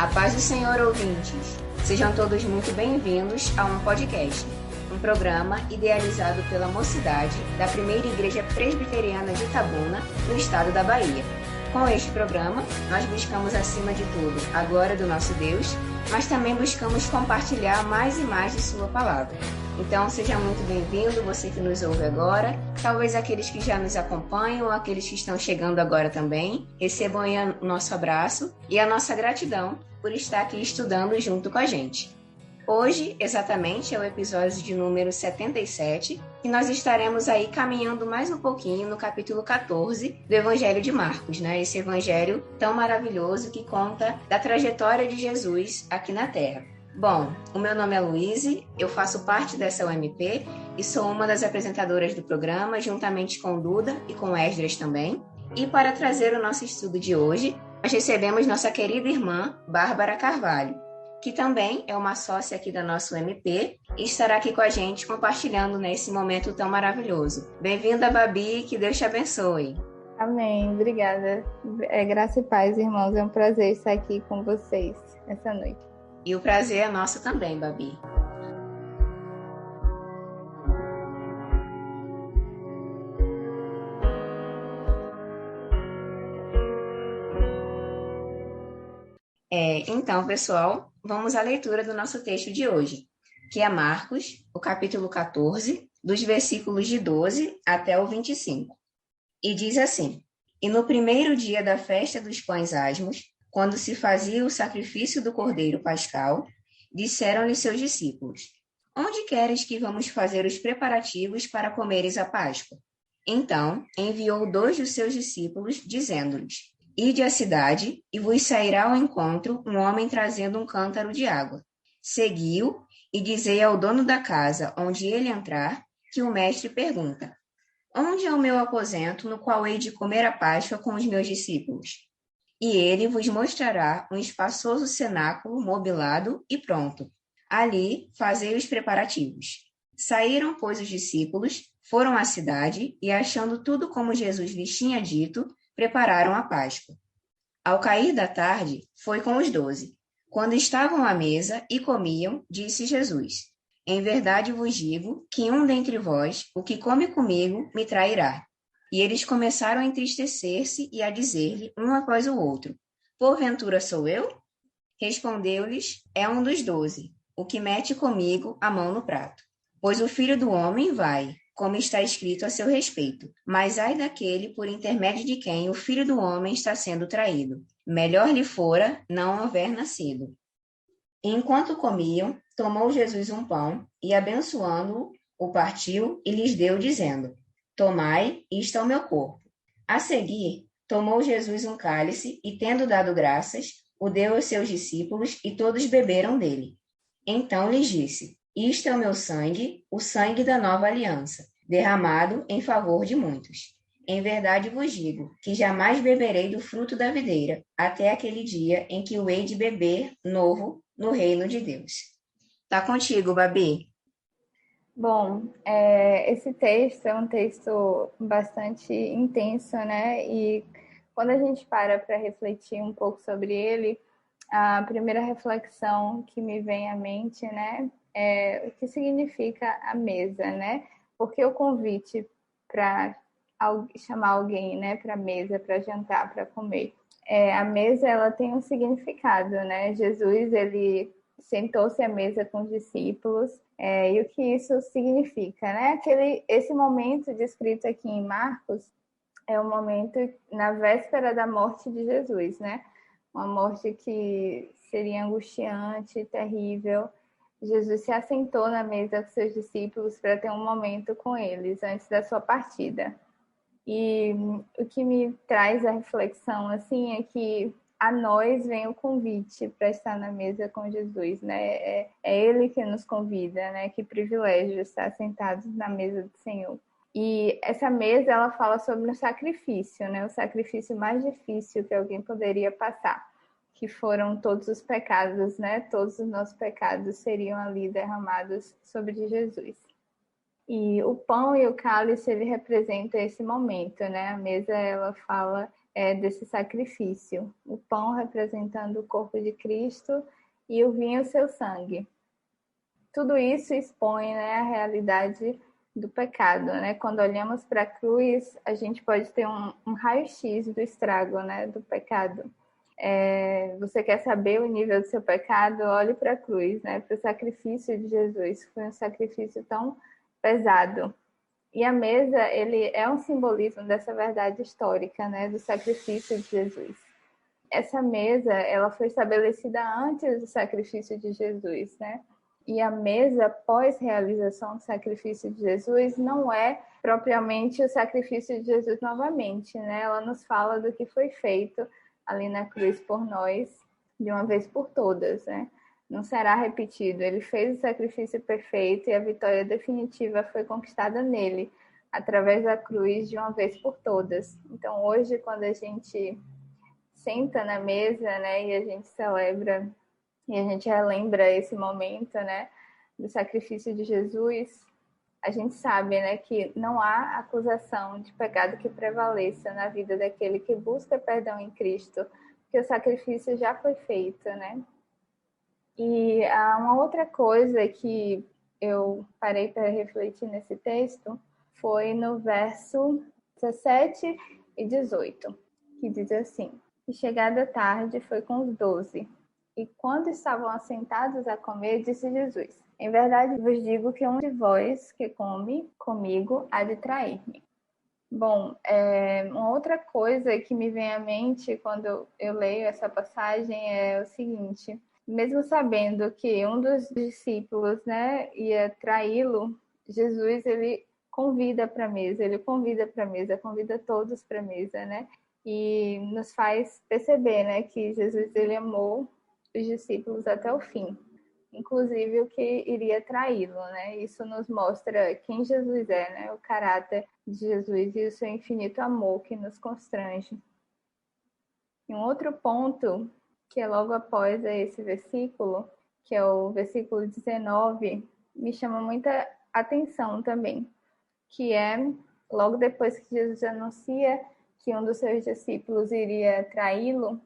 A paz do Senhor, ouvintes. Sejam todos muito bem-vindos a um podcast, um programa idealizado pela mocidade da Primeira Igreja Presbiteriana de Itabuna, no estado da Bahia. Com este programa, nós buscamos, acima de tudo, a glória do nosso Deus, mas também buscamos compartilhar mais e mais de Sua Palavra. Então, seja muito bem-vindo, você que nos ouve agora, talvez aqueles que já nos acompanham ou aqueles que estão chegando agora também, recebam aí o nosso abraço e a nossa gratidão por estar aqui estudando junto com a gente. Hoje, exatamente, é o episódio de número 77, e nós estaremos aí caminhando mais um pouquinho no capítulo 14 do Evangelho de Marcos, né? Esse evangelho tão maravilhoso que conta da trajetória de Jesus aqui na Terra. Bom, o meu nome é Luíse, eu faço parte dessa UMP e sou uma das apresentadoras do programa, juntamente com Duda e com Esdras também. E para trazer o nosso estudo de hoje, nós recebemos nossa querida irmã, Bárbara Carvalho, que também é uma sócia aqui da nossa UMP e estará aqui com a gente compartilhando nesse momento tão maravilhoso. Bem-vinda, Babi, que Deus te abençoe. Amém, obrigada. Graça e paz, irmãos, é um prazer estar aqui com vocês essa noite. E o prazer é nosso também, Babi. Então, pessoal, vamos à leitura do nosso texto de hoje, que é Marcos, o capítulo 14, dos versículos de 12 até o 25. E diz assim: E no primeiro dia da festa dos pães asmos, quando se fazia o sacrifício do cordeiro pascal, disseram-lhe seus discípulos: Onde queres que vamos fazer os preparativos para comeres a Páscoa? Então enviou 2 dos seus discípulos, dizendo-lhes: Ide à cidade, e vos sairá ao encontro um homem trazendo um cântaro de água. Segui-o, e dizei ao dono da casa, onde ele entrar, que o mestre pergunta: Onde é o meu aposento, no qual hei de comer a Páscoa com os meus discípulos? E ele vos mostrará um espaçoso cenáculo mobilado e pronto. Ali fazei os preparativos. Saíram, pois, os discípulos, foram à cidade, e achando tudo como Jesus lhes tinha dito, prepararam a Páscoa. Ao cair da tarde, foi com os 12. Quando estavam à mesa e comiam, disse Jesus: Em verdade vos digo que um dentre vós, o que come comigo, me trairá. E eles começaram a entristecer-se e a dizer-lhe, um após o outro: Porventura sou eu? Respondeu-lhes: É um dos 12, o que mete comigo a mão no prato. Pois o Filho do Homem vai, como está escrito a seu respeito. Mas ai daquele por intermédio de quem o Filho do Homem está sendo traído. Melhor lhe fora não haver nascido. E enquanto comiam, tomou Jesus um pão e, abençoando-o, o partiu e lhes deu, dizendo: Tomai, isto é o meu corpo. A seguir, tomou Jesus um cálice e, tendo dado graças, o deu aos seus discípulos e todos beberam dele. Então lhes disse: Isto é o meu sangue, o sangue da nova aliança, derramado em favor de muitos. Em verdade vos digo que jamais beberei do fruto da videira, até aquele dia em que o hei de beber novo no reino de Deus. Tá contigo, Babi. Bom, esse texto é um texto bastante intenso, né? E quando a gente para refletir um pouco sobre ele, a primeira reflexão que me vem à mente, né, é o que significa a mesa, né? Porque o convite para chamar alguém, né, para a mesa, para jantar, para comer. A mesa, ela tem um significado, né? Jesus, ele sentou-se à mesa com os discípulos, e o que isso significa, né? Esse momento descrito aqui em Marcos é um momento na véspera da morte de Jesus, né? Uma morte que seria angustiante, terrível. Jesus se assentou na mesa com seus discípulos para ter um momento com eles antes da sua partida. E o que me traz a reflexão assim é que a nós vem o convite para estar na mesa com Jesus, né? É Ele que nos convida, né? Que privilégio estar sentados na mesa do Senhor. E essa mesa, ela fala sobre o sacrifício, né? O sacrifício mais difícil que alguém poderia passar, que foram todos os pecados, né? Todos os nossos pecados seriam ali derramados sobre Jesus. E o pão e o cálice, ele representa esse momento, né? A mesa, ela fala desse sacrifício. O pão representando o corpo de Cristo e o vinho, seu sangue. Tudo isso expõe, né, a realidade do pecado, né? Quando olhamos para a cruz, a gente pode ter um raio-x do estrago, né, do pecado. Você quer saber o nível do seu pecado? Olhe para a cruz, né, para o sacrifício de Jesus. Foi um sacrifício tão pesado. E a mesa, ele é um simbolismo dessa verdade histórica, né, do sacrifício de Jesus. Essa mesa, ela foi estabelecida antes do sacrifício de Jesus, né? E a mesa pós-realização do sacrifício de Jesus não é propriamente o sacrifício de Jesus novamente, né? Ela nos fala do que foi feito ali na cruz por nós, de uma vez por todas, né? Não será repetido. Ele fez o sacrifício perfeito e a vitória definitiva foi conquistada nele, através da cruz, de uma vez por todas. Então, hoje, quando a gente senta na mesa, né, e a gente celebra e a gente relembra esse momento, né, do sacrifício de Jesus, a gente sabe, né, que não há acusação de pecado que prevaleça na vida daquele que busca perdão em Cristo, porque o sacrifício já foi feito, né? E uma outra coisa que eu parei para refletir nesse texto foi no verso 17 e 18, que diz assim: E chegada a tarde foi com os 12. E quando estavam assentados a comer, disse Jesus: Em verdade vos digo que um de vós que come comigo há de trair-me. Bom, uma outra coisa que me vem à mente quando eu leio essa passagem é o seguinte: mesmo sabendo que um dos discípulos, né, ia traí-lo, Jesus, ele convida para a mesa, convida todos para a mesa, né? E nos faz perceber, né, que Jesus, ele amou os discípulos até o fim, inclusive o que iria traí-lo, né? Isso nos mostra quem Jesus é, né? O caráter de Jesus e o seu infinito amor que nos constrange. E um outro ponto, que é logo após esse versículo, que é o versículo 19, me chama muita atenção também, que é logo depois que Jesus anuncia que um dos seus discípulos iria traí-lo,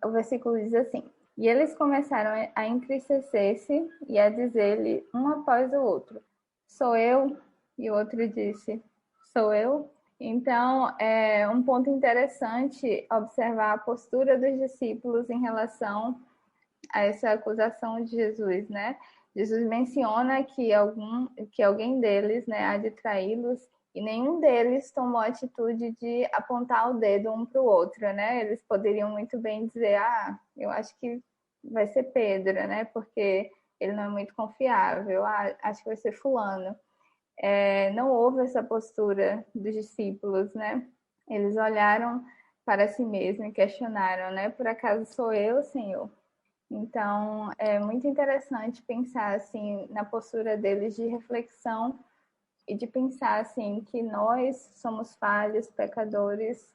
o versículo diz assim: E eles começaram a entristecer-se e a dizer-lhe um após o outro: Sou eu? E o outro disse: Sou eu? Então, é um ponto interessante observar a postura dos discípulos em relação a essa acusação de Jesus, né? Jesus menciona que alguém deles, né, há de traí-los, e nenhum deles tomou a atitude de apontar o dedo um para o outro, né? Eles poderiam muito bem dizer: eu acho que vai ser Pedro, né? Porque ele não é muito confiável. Acho que vai ser fulano. Não houve essa postura dos discípulos, né? Eles olharam para si mesmos e questionaram, né? Por acaso sou eu, Senhor? Então, é muito interessante pensar assim na postura deles de reflexão e de pensar assim que nós somos falhos, pecadores.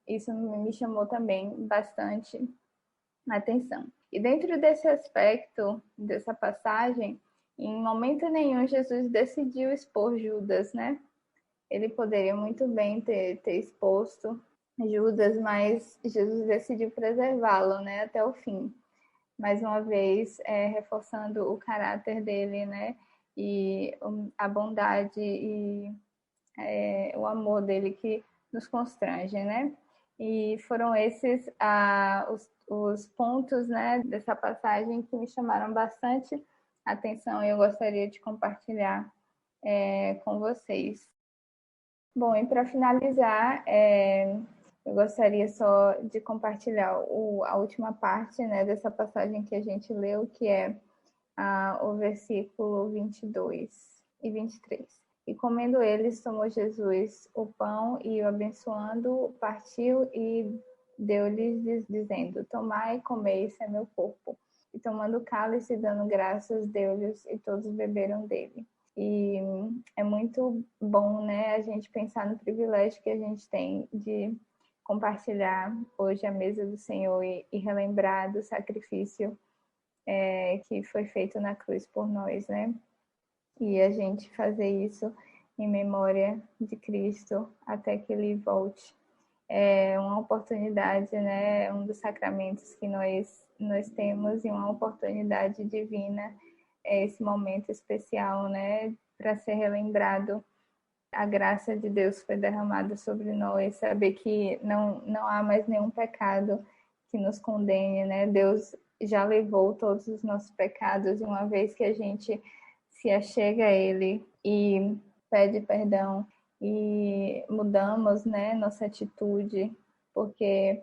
Isso me chamou também bastante a atenção. E dentro desse aspecto dessa passagem, em momento nenhum Jesus decidiu expor Judas, né? Ele poderia muito bem ter exposto Judas, mas Jesus decidiu preservá-lo, né, até o fim. Mais uma vez, reforçando o caráter dele, né? E a bondade e o amor dele que nos constrange, né? E foram esses os pontos, né, dessa passagem que me chamaram bastante atenção e eu gostaria de compartilhar com vocês. Bom, e para finalizar, eu gostaria só de compartilhar a última parte, né, dessa passagem que a gente leu, que é o versículo 22 e 23. E comendo eles, tomou Jesus o pão e, o abençoando, partiu e deu-lhes, dizendo: Tomai e comei, isso é meu corpo. E tomando o cálice, dando graças, deu-lhes, e todos beberam dele. E é muito bom, né, a gente pensar no privilégio que a gente tem de compartilhar hoje a mesa do Senhor e relembrar do sacrifício que foi feito na cruz por nós, né? E a gente fazer isso em memória de Cristo até que Ele volte. é uma oportunidade, né? Um dos sacramentos que nós temos, e uma oportunidade divina, é esse momento especial, né? Para ser relembrado, a graça de Deus foi derramada sobre nós, saber que não há mais nenhum pecado que nos condene, né? Deus já levou todos os nossos pecados, e uma vez que a gente se achega a Ele e pede perdão e mudamos, né, nossa atitude, porque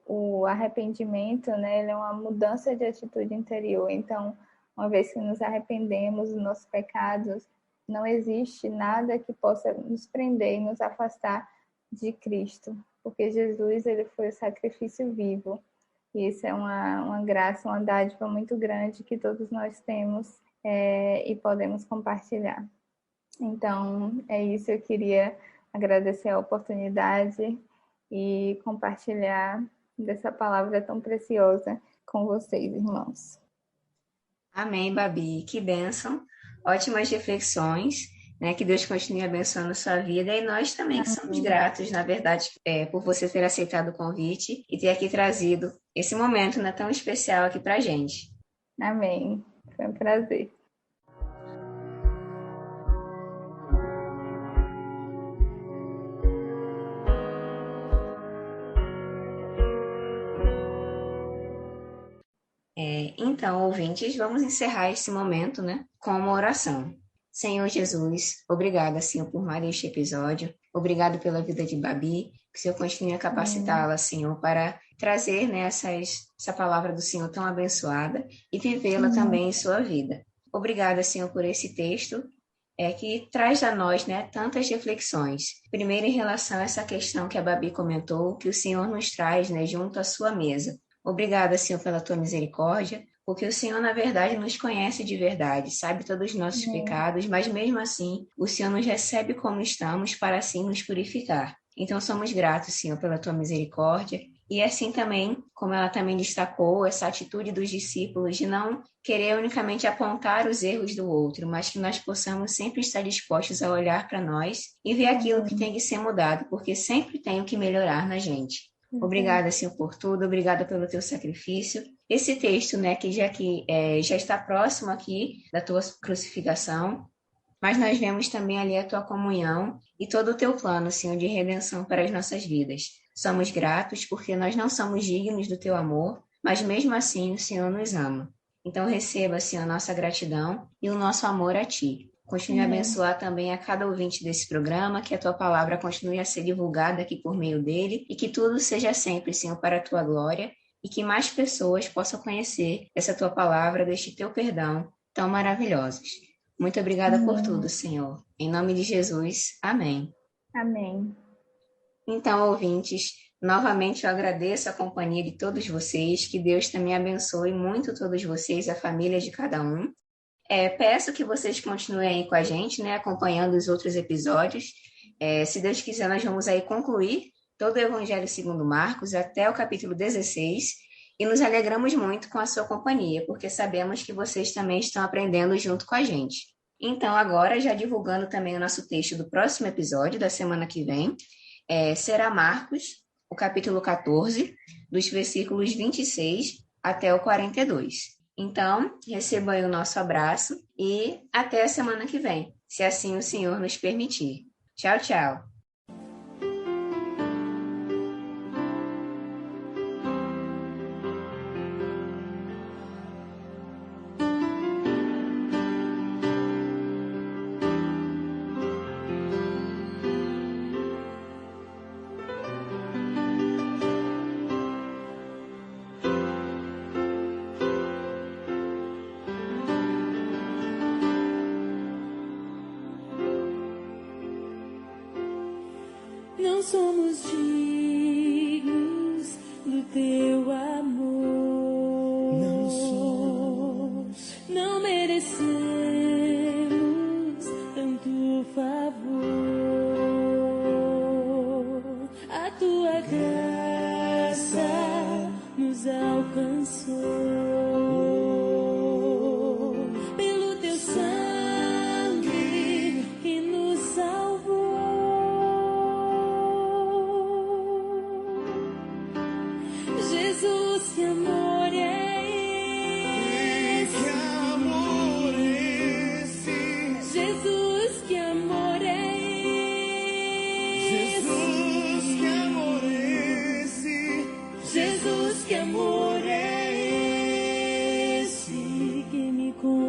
o arrependimento, né, ele é uma mudança de atitude interior. Então, uma vez que nos arrependemos dos nossos pecados, não existe nada que possa nos prender e nos afastar de Cristo, porque Jesus, ele foi o sacrifício vivo. E isso é uma graça, uma dádiva muito grande que todos nós temos, e podemos compartilhar. Então, é isso. Eu queria agradecer a oportunidade e compartilhar dessa palavra tão preciosa com vocês, irmãos. Amém, Babi. Que bênção. Ótimas reflexões, né? Que Deus continue abençoando a sua vida. E nós também que somos gratos, na verdade, por você ter aceitado o convite e ter aqui trazido esse momento, né, tão especial aqui pra gente. Amém. Foi um prazer. Então, ouvintes, vamos encerrar esse momento, né, com uma oração. Senhor Jesus, obrigada, Senhor, por mais este episódio. Obrigado pela vida de Babi, que o Senhor continue a capacitá-la, Senhor, para trazer, né, essa palavra do Senhor tão abençoada e vivê-la também em sua vida. Obrigada, Senhor, por esse texto que traz a nós, né, tantas reflexões. Primeiro, em relação a essa questão que a Babi comentou, que o Senhor nos traz, né, junto à sua mesa. Obrigada, Senhor, pela tua misericórdia, porque o Senhor, na verdade, nos conhece de verdade, sabe todos os nossos pecados, mas mesmo assim, o Senhor nos recebe como estamos para assim nos purificar. Então, somos gratos, Senhor, pela tua misericórdia. E assim também, como ela também destacou, essa atitude dos discípulos de não querer unicamente apontar os erros do outro, mas que nós possamos sempre estar dispostos a olhar para nós e ver aquilo que tem que ser mudado, porque sempre tem o que melhorar na gente. Obrigada, Senhor, por tudo. Obrigada pelo teu sacrifício. Esse texto, né, que já está próximo aqui da tua crucificação, mas nós vemos também ali a tua comunhão e todo o teu plano, Senhor, de redenção para as nossas vidas. Somos gratos porque nós não somos dignos do teu amor, mas mesmo assim o Senhor nos ama. Então receba, Senhor, a nossa gratidão e o nosso amor a ti. Continue a abençoar também a cada ouvinte desse programa, que a tua palavra continue a ser divulgada aqui por meio dele e que tudo seja sempre, Senhor, para a tua glória e que mais pessoas possam conhecer essa tua palavra, deste teu perdão tão maravilhosos. Muito obrigada por tudo, Senhor. Em nome de Jesus, amém. Amém. Então, ouvintes, novamente eu agradeço a companhia de todos vocês, que Deus também abençoe muito todos vocês, a família de cada um. Peço que vocês continuem aí com a gente, né, acompanhando os outros episódios. Se Deus quiser, nós vamos aí concluir todo o Evangelho segundo Marcos até o capítulo 16 e nos alegramos muito com a sua companhia, porque sabemos que vocês também estão aprendendo junto com a gente. Então, agora, já divulgando também o nosso texto do próximo episódio, da semana que vem, será Marcos, o capítulo 14, dos versículos 26 até o 42. Então, recebam aí o nosso abraço e até a semana que vem, se assim o Senhor nos permitir. Tchau, tchau. Não somos dignos do teu amor. Não somos. Não merecemos tanto favor. A tua graça nos alcançou. Pelo teu sangue que nos salvou.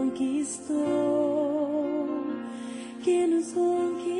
conquistou, que nos conquistou.